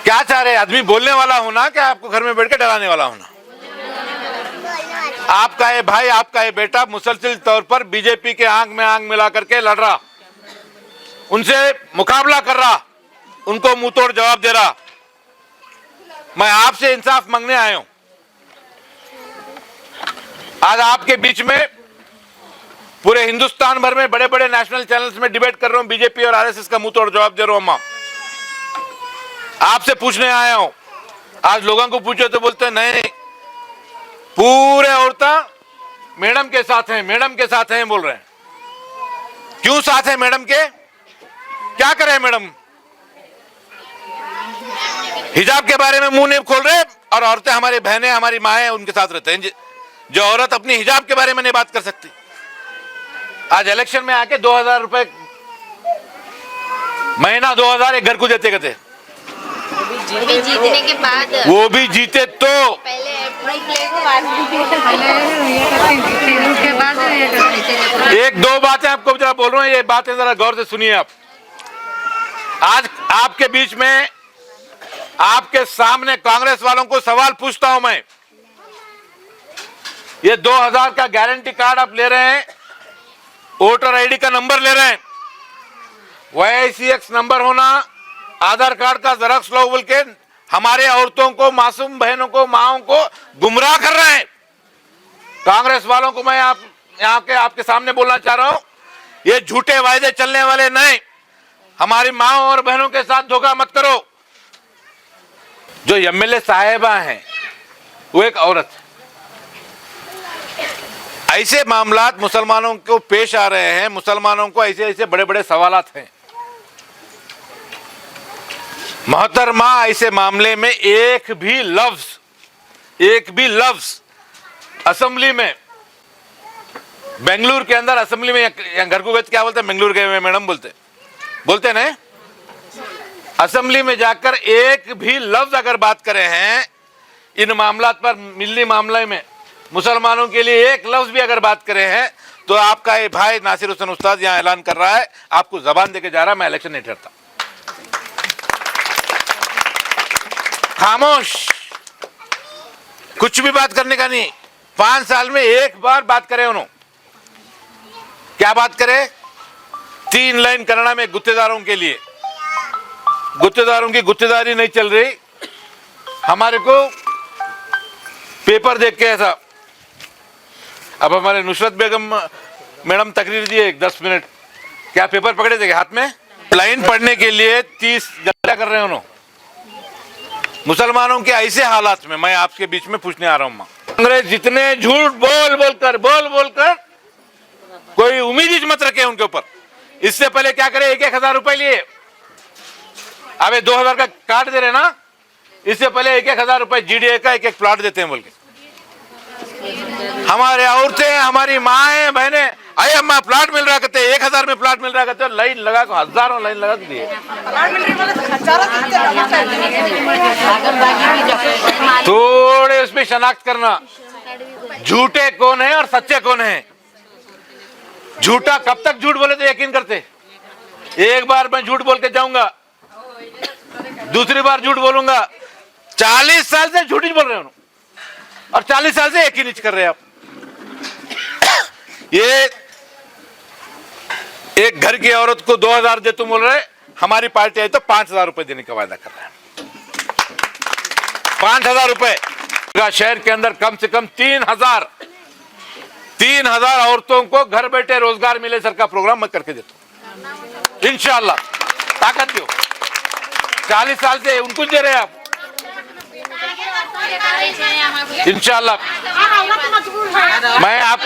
क्या चाह रहे? आदमी बोलने वाला होना क्या आपको घर में बैठ के डराने वाला होना? आपका ये भाई, आपका ये बेटा मुसलसल तौर पर बीजेपी के आंख में आंख मिला करके लड़ रहा, उनसे मुकाबला कर रहा, उनको मुंह तोड़ जवाब दे रहा। मैं आपसे इंसाफ मांगने आया हूं। आज आपके बीच में पूरे हिंदुस्तान भर में बड़े बड़े नेशनल चैनल्स में डिबेट कर रहा हूं, बीजेपी और आरएसएस का मुंह तोड़ जवाब दे रहा हूं। अम्मा, आपसे पूछने आया हूं। आज लोगों को पूछो तो बोलते नहीं, पूरे औरतें मैडम के साथ हैं, मैडम के साथ हैं बोल रहे हैं। क्यों साथ हैं मैडम के? क्या करें मैडम? हिजाब के बारे में मुंह नहीं खोल रहे और औरतें हमारी बहनें, हमारी माएं उनके साथ रहते हैं। जो औरत अपनी हिजाब के बारे में नहीं बात कर सकती, आज इलेक्शन में आके 2000 रुपए महीना, 2000 एक घर को देते कहते। जीतने के बाद वो भी जीते तो पहले एक दो बातें आपको जरा बोल रहा हूं, ये बातें जरा गौर से सुनिए आप। आज आपके बीच में, आपके सामने कांग्रेस वालों को सवाल पूछता हूं मैं। ये 2000 का गारंटी कार्ड आप ले रहे हैं, वोटर आईडी का नंबर ले रहे हैं, YICX नंबर होना, आधार कार्ड का जेरॉक्स लो बोल के हमारे औरतों को, मासूम बहनों को, माओं को गुमराह कर रहे हैं। कांग्रेस वालों को मैं आपके सामने बोलना चाह रहा हूं, ये झूठे वायदे चलने वाले नहीं। हमारी माओं और बहनों के साथ धोखा मत करो। जो MLA साहिबा हैं वो एक औरत है। ऐसे मामलात मुसलमानों को पेश आ रहे हैं, मुसलमानों को ऐसे ऐसे बड़े बड़े सवालात हैं। मोहतरमा, ऐसे मामले में एक भी लफ्ज असेंबली में, बेंगलुरु के अंदर असेंबली में, घर को गए क्या बोलते हैं, बेंगलुरु गए हुए मैडम बोलते नहीं, असेंबली में जाकर एक भी लफ्ज अगर बात करें हैं इन मामलात पर, मिल्ली मामले में मुसलमानों के लिए एक लफ्ज भी अगर बात करें हैं, तो आपका ये भाई नासिर हुसैन उस्ताद यहां ऐलान कर रहा है, आपको जबान देके जा रहा है, मैं इलेक्शन नहीं डरता। खामोश, कुछ भी बात करने का नहीं। 5 साल में एक बार बात करें उन्होंने, क्या बात करें? 3 लाइन कन्नड़ा में गुत्तेदारों के लिए, गुत्तेदारों की गुत्तेदारी नहीं चल रही। हमारे को पेपर देख के ऐसा, अब हमारे नुसरत बेगम मैडम तकरीर दिए 10 मिनट, क्या पेपर पकड़े थे हाथ में? लाइन पढ़ने के लिए 30 घंटा कर रहे हैं उन्होंने। मुसलमानों के ऐसे हालात में मैं आपके बीच में पूछने आ रहा हूं। कांग्रेस जितने झूठ बोल बोलकर कोई उम्मीद ही मत रखे उनके ऊपर। इससे पहले क्या करे, 1,000 रुपए लिए, अबे 2000 का कार्ड दे रहे ना, इससे पहले 1,000 रुपए GDA का एक प्लाट देते हैं बोल के। हमारे औरतें, हमारी माएं बहनें, अरे अम्मा प्लाट मिल रहा कहते, 1000 में प्लाट मिल रहा कहते, लाइन लगा को हजारों लाइन लगा दिए। थोड़े उसमें शनाख्त करना, झूठे कौन है और सच्चे कौन है। झूठा कब तक झूठ बोले तो यकीन करते? एक बार मैं झूठ बोल के जाऊंगा, दूसरी बार झूठ बोलूंगा। 40 साल से झूठ ही बोल रहे हो और 40 साल से यकीन नहीं कर रहे आप। ये एक घर की औरत को 2000 दे तुम बोल रहे, हमारी पार्टी आई तो 5000 रुपए देने का वायदा कर रहे हैं। 5000 रुपए शहर के अंदर कम से कम 3000 औरतों को घर बैठे रोजगार मिले सर का प्रोग्राम मैं करके देता हूं इंशाअल्लाह। ताकत दो, 40 साल से उनको दे रहे हैं आप इंशाअल्लाह। मैं आप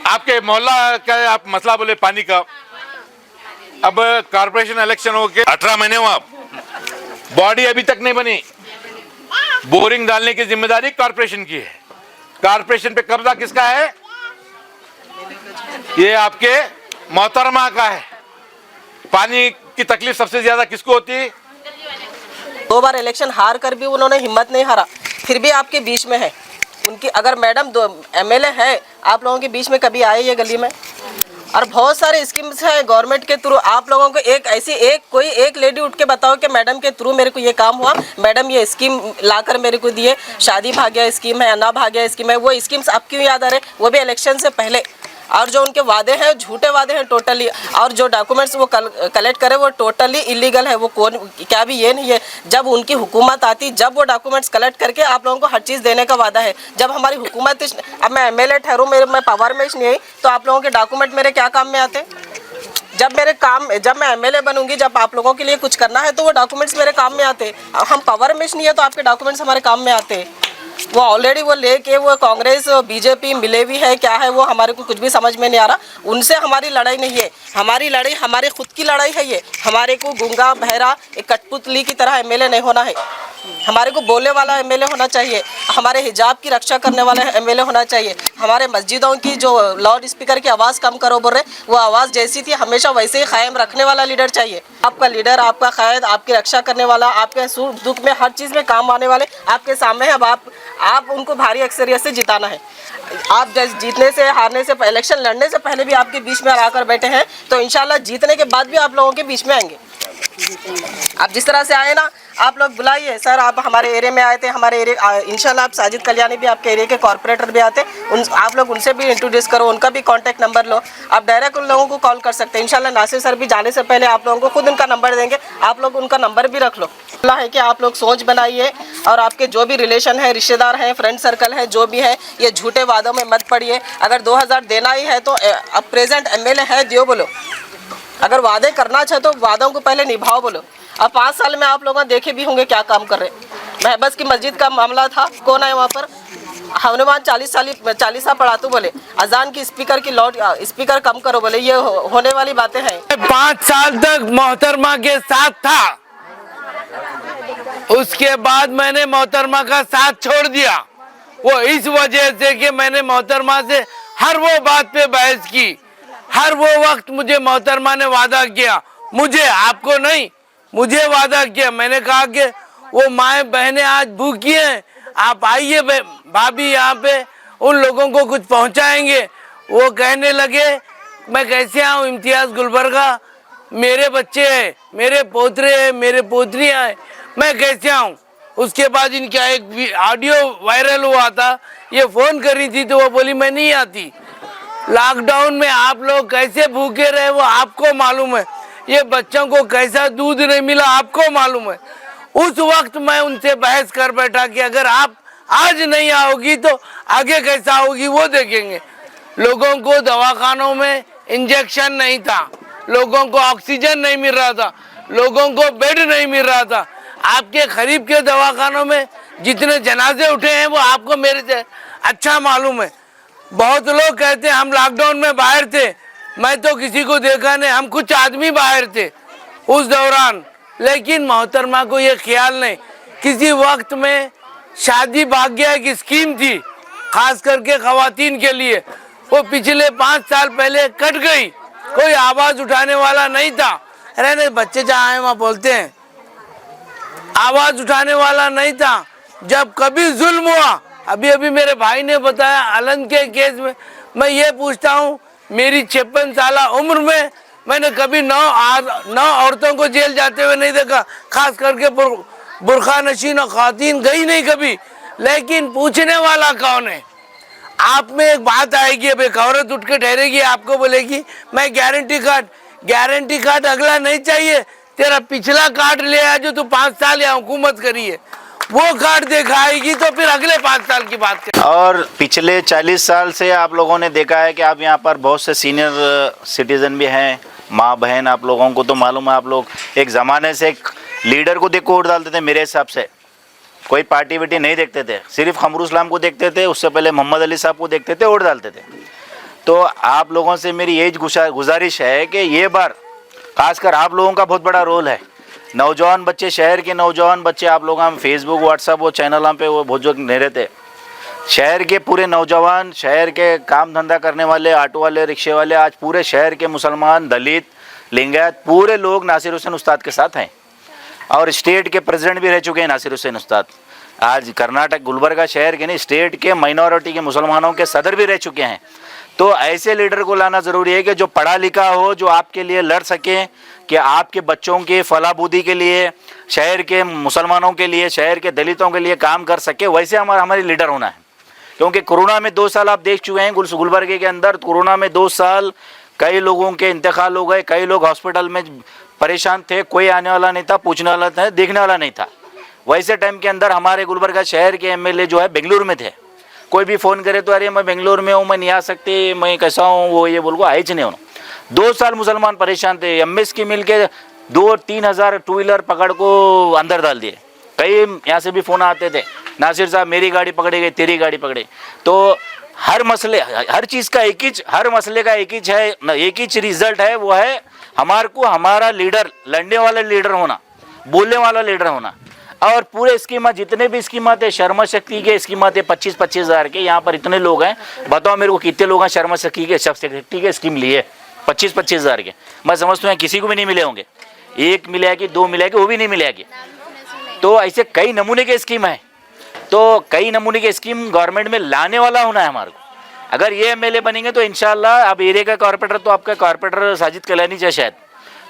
आपके मोहल्ला का आप मसला बोले पानी का, अब कारपोरेशन इलेक्शन हो के 18 महीने हुआ, बॉडी अभी तक नहीं बनी। बोरिंग डालने की जिम्मेदारी कारपोरेशन की है। कारपोरेशन पे कब्जा किसका है? ये आपके मोहतरमा का है। पानी की तकलीफ सबसे ज्यादा किसको होती है? 2 बार इलेक्शन हार कर भी उन्होंने हिम्मत नहीं हारा, फिर भी आपके बीच में है। उनकी अगर मैडम MLA है, आप लोगों के बीच में कभी आए ये गली में? और बहुत सारे स्कीम्स हैं गवर्नमेंट के थ्रू। आप लोगों को कोई एक लेडी उठ के बताओ कि मैडम के थ्रू मेरे को ये काम हुआ, मैडम ये स्कीम लाकर मेरे को दिए, शादी भाग्य स्कीम है, अन्ना भाग्य स्कीम है, वो स्कीम्स अब क्यों याद आ रहे, वो भी इलेक्शन से पहले। और जो उनके वादे हैं झूठे वादे हैं टोटली, और जो डॉक्यूमेंट्स वो कलेक्ट करे वो टोटली इलीगल है। वो कौन क्या भी ये नहीं है, जब उनकी हुकूमत आती जब वो डॉक्यूमेंट्स कलेक्ट करके आप लोगों को हर चीज़ देने का वादा है। जब हमारी हुकूमत, अब मैं एमएलए ठहरूँ, मैं पावर में नहीं आई तो आप लोगों के डॉक्यूमेंट मेरे क्या काम में आते? जब मैं एमएलए बनूंगी, जब आप लोगों के लिए कुछ करना है तो वो डॉक्यूमेंट्स मेरे काम में आते। हम पावर में नहीं है तो आपके डॉक्यूमेंट्स हमारे काम में आते। वो ऑलरेडी वो लेके वो कांग्रेस बीजेपी मिले भी है, क्या है वो हमारे को कुछ भी समझ में नहीं आ रहा। उनसे हमारी लड़ाई नहीं है, हमारी लड़ाई हमारी खुद की लड़ाई है। ये हमारे को गूंगा बहरा एक कठपुतली की तरह एमएलए नहीं होना है। हमारे को बोलने वाला एमएलए होना चाहिए, हमारे हिजाब की रक्षा करने वाला एमएलए होना चाहिए। हमारे मस्जिदों की जो लाउड स्पीकर की आवाज़ कम करो बोल रहे, वो आवाज़ जैसी थी हमेशा वैसे ही कायम रखने वाला लीडर चाहिए। आपका लीडर, आपका कायद, आपकी रक्षा करने वाला, आपके सुख दुख में हर चीज़ में काम आने वाले आपके सामने है। अब आप उनको भारी अक्सरियत से जिताना है। आप जीतने से हारने से, इलेक्शन लड़ने से पहले भी आपके बीच में आकर बैठे हैं, तो इंशाल्लाह जीतने के बाद भी आप लोगों के बीच में आएंगे। आप जिस तरह से आए ना, आप लोग बुलाइए सर, आप हमारे एरिया में आए थे, हमारे एरिया इंशाल्लाह आप साजिद कल्याणी भी आपके एरिया के कॉर्पोरेटर भी आते, आप लोग उनसे भी इंट्रोड्यूस करो, उनका भी कांटेक्ट नंबर लो, आप डायरेक्ट उन लोगों को कॉल कर सकते हैं। इंशाल्लाह नासिर सर भी जाने से पहले आप लोगों को खुद उनका नंबर देंगे, आप लोग उनका नंबर भी रख लो। अल्लाह है कि आप लोग सोच बनाइए और आपके जो भी रिलेशन है, रिश्तेदार हैं, फ्रेंड सर्कल है, जो भी है, ये झूठे वादों में मत पड़िए। अगर 2000 देना ही है तो अब प्रेजेंट एमएलए है दियो बोलो, अगर वादे करना चाहे तो वादों को पहले निभाओ बोलो। अब 5 साल में आप लोग देखे भी होंगे क्या काम कर रहे। महबस की मस्जिद का मामला था, कौन है वहाँ पर, हनुमान 40 पढ़ातू बोले, अजान की स्पीकर की लाउड स्पीकर कम करो बोले, ये होने वाली बातें हैं। 5 साल तक मोहतरमा के साथ था, उसके बाद मैंने मोहतरमा का साथ छोड़ दिया। वो इस वजह से कि मैंने मोहतरमा से हर वो बात पे बहस की, हर वो वक्त मुझे मोहतरमा ने वादा किया, मुझे, आपको नहीं, मुझे वादा किया। मैंने कहा कि वो माए बहनें आज भूखी हैं, आप आइए भाभी यहाँ पे, उन लोगों को कुछ पहुँचाएंगे। वो कहने लगे मैं कैसे आऊँ इम्तियाज़ गुलबर्गा, मेरे बच्चे हैं, मेरे पोतरे हैं, मेरे पोतरियाँ हैं, मैं कैसे आऊँ। उसके बाद इनका एक ऑडियो वायरल हुआ था, ये फ़ोन कर रही थी तो वो बोली मैं नहीं आती। लॉकडाउन में आप लोग कैसे भूखे रहे वो आपको मालूम है, ये बच्चों को कैसा दूध नहीं मिला आपको मालूम है। उस वक्त मैं उनसे बहस कर बैठा कि अगर आप आज नहीं आओगी तो आगे कैसा होगी वो देखेंगे। लोगों को दवाखानों में इंजेक्शन नहीं था, लोगों को ऑक्सीजन नहीं मिल रहा था, लोगों को बेड नहीं मिल रहा था। आपके करीब के दवाखानों में जितने जनाजे उठे हैं वो आपको मेरे से अच्छा मालूम है। बहुत लोग कहते हैं हम लॉकडाउन में बाहर थे, मैं तो किसी को देखा नहीं, हम कुछ आदमी बाहर थे उस दौरान। लेकिन मोहतरमा को ये ख्याल नहीं, किसी वक्त में शादी भाग्य एक स्कीम थी खास करके खवातीन के लिए, वो पिछले 5 साल पहले कट गई, कोई आवाज उठाने वाला नहीं था। रहने बच्चे जहाँ हैं वहाँ बोलते हैं, आवाज उठाने वाला नहीं था। जब कभी जुल्म हुआ, अभी अभी मेरे भाई ने बताया अलंद के केस में, मैं ये पूछता हूँ मेरी 56 साल उम्र में मैंने कभी 9 औरतों को जेल जाते हुए नहीं देखा, खास करके बुरखा नशीन और खातीन गई नहीं कभी। लेकिन पूछने वाला कौन है? आप में एक बात आएगी, अब एक औरत उठ के ठहरेगी, आपको बोलेगी मैं गारंटी कार्ड अगला नहीं चाहिए, तेरा पिछला कार्ड ले आ जो तू 5 साल यहाँ हुकूमत करी है, वो कार्ड दिखाएगी तो फिर अगले 5 साल की बात करें। और पिछले 40 साल से आप लोगों ने देखा है कि आप यहाँ पर बहुत से सीनियर सिटीजन भी हैं, माँ बहन, आप लोगों को तो मालूम है, आप लोग एक ज़माने से एक लीडर को देख को वोट डालते थे। मेरे हिसाब से कोई पार्टी वार्टी नहीं देखते थे, सिर्फ खमरू इस्लाम को देखते थे, उससे पहले मोहम्मद अली साहब को देखते थे, वोट डालते थे। तो आप लोगों से मेरी यही गुजारिश है कि ये बार खासकर आप लोगों का बहुत बड़ा रोल है। नौजवान बच्चे, शहर के नौजवान बच्चे, आप लोग हम फेसबुक व्हाट्सएप वो चैनलों पे वो बहुत जो नहीं रहते, शहर के पूरे नौजवान, शहर के काम धंधा करने वाले, ऑटो वाले, रिक्शे वाले, आज पूरे शहर के मुसलमान, दलित, लिंगायत, पूरे लोग नासिर हुसैन उस्ताद के साथ हैं। और स्टेट के प्रेसिडेंट भी रह चुके हैं नासिर हुसैन उस्ताद। आज कर्नाटक गुलबर्गा शहर के नहीं, स्टेट के माइनॉरिटी के मुसलमानों के सदर भी रह चुके हैं। तो ऐसे लीडर को लाना ज़रूरी है कि जो पढ़ा लिखा हो, जो आपके लिए लड़ सके, कि आपके बच्चों के फलाबूदी के लिए, शहर के मुसलमानों के लिए, शहर के दलितों के लिए काम कर सके। वैसे हमारे लीडर होना है। क्योंकि कोरोना में 2 साल आप देख चुके हैं गुलबर्गे के अंदर। कोरोना में 2 साल कई लोगों के इंतकाल हो गए, कई लोग हॉस्पिटल में परेशान थे, कोई आने वाला नहीं था, पूछने वाला था, देखने वाला नहीं था। वैसे टाइम के अंदर हमारे गुलबर्गा शहर के एमएलए जो है बेंगलुरु में थे। कोई भी फ़ोन करे तो अरे मैं बेंगलुरु में हूँ, मैं नहीं आ सकती, मैं कैसा हूँ, वो ये बोल को आए नहीं उन्होंने। 2 साल मुसलमान परेशान थे। एमएस की मिल के 2-3 हज़ार 2 व्हीलर पकड़ को अंदर डाल दिए। कई यहाँ से भी फ़ोन आते थे, नासिर साहब मेरी गाड़ी पकड़ी गई, तेरी गाड़ी पकड़ी। तो हर मसले, हर चीज़ का हर मसले का एक ही रिजल्ट है, वो है हमारे को हमारा लीडर, लड़ने वाला लीडर होना, बोलने वाला लीडर होना। और पूरे स्कीमा, जितने भी स्कीमा थे, शर्मा शक्ति के स्कीमा थे 25-25 हज़ार के। यहाँ पर इतने लोग हैं, बताओ मेरे को कितने लोग हैं शर्मा शक्ति के स्कीम लिए 25-25 हज़ार के। मैं समझता हूँ किसी को भी नहीं मिले होंगे, 1 मिला कि 2 मिला कि वो भी नहीं मिलेगी। तो ऐसे कई नमूने के स्कीम है। तो कई नमूने के स्कीम गवर्नमेंट में लाने वाला होना है हमारे को। अगर ये एमएलए बनेंगे तो इंशाल्लाह, अब एरिया का कॉर्पोरेटर तो आपका कॉर्पोरेटर साजिद कलानी है शायद,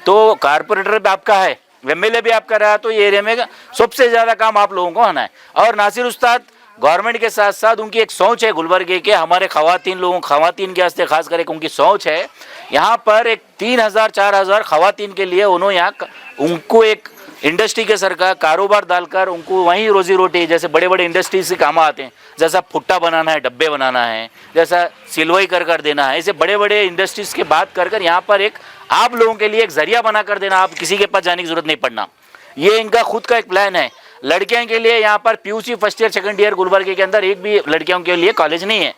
तो कॉर्पोरेटर भी आपका है, एमएलए भी आपका रहा, तो ये एरिया में सबसे ज़्यादा काम आप लोगों को होना है। और नासिर उस्ताद गवर्नमेंट के साथ साथ उनकी एक सोच है गुलबर्गे के हमारे खवातीन के वास्ते खास करके उनकी सोच है। यहाँ पर एक 3000-4000 खवातीन के लिए उन्होंने उनको एक इंडस्ट्री के सरकार कारोबार डालकर उनको वहीं रोजी रोटी, जैसे बड़े बड़े इंडस्ट्री से काम आते हैं, जैसा फुट्टा बनाना है, डब्बे बनाना है, जैसा सिलवाई कर देना है, ऐसे बड़े बड़े इंडस्ट्रीज के बात कर यहाँ पर एक आप लोगों के लिए एक जरिया बना कर देना, आप किसी के पास जाने की जरूरत नहीं पड़ना। ये इनका खुद का एक प्लान है। लड़कियों के लिए यहाँ पर PUC first year second year Gulbarga के अंदर एक भी लड़कियों के लिए कॉलेज नहीं है,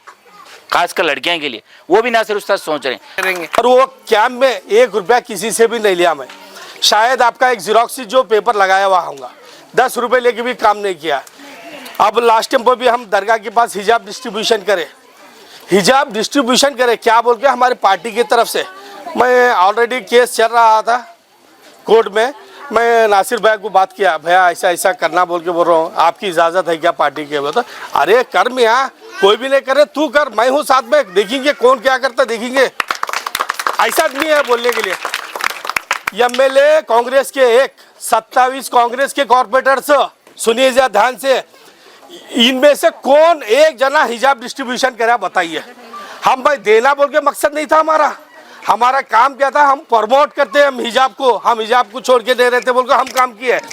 खासकर लड़कियों के लिए, वो भी नासिर उस्ताद सोच रहे हैं। और वो कैंप में 1 रुपया किसी से भी नहीं लिया मैं। शायद आपका एक जीरोक्स जो पेपर लगाया हुआ होगा, 10 रुपये लेके भी काम नहीं किया। अब लास्ट टाइम पर भी हम दरगाह के पास हिजाब डिस्ट्रीब्यूशन करे क्या बोल के हमारे पार्टी की तरफ से। मैं ऑलरेडी केस चल रहा था कोर्ट में, मैं नासिर भाई को बात किया, भैया ऐसा ऐसा करना बोल के बोल रहा हूँ, आपकी इजाज़त है क्या पार्टी के? बोलते अरे कर मियाँ, कोई भी नहीं करे, तू कर, मैं हूँ साथ में, देखेंगे कौन क्या करता देखेंगे। ऐसा नहीं है बोलने के लिए। एमएलए कांग्रेस के 27 कांग्रेस के कॉर्पोरेटर्स, सुनिए जरा ध्यान से, इनमें से कौन एक जना हिजाब डिस्ट्रीब्यूशन करा बताइए। हम भाई देना बोल के मकसद नहीं था हमारा काम क्या था, हम प्रमोट करते हैं हम हिजाब को छोड़ के दे रहे थे बोल के हम काम किए।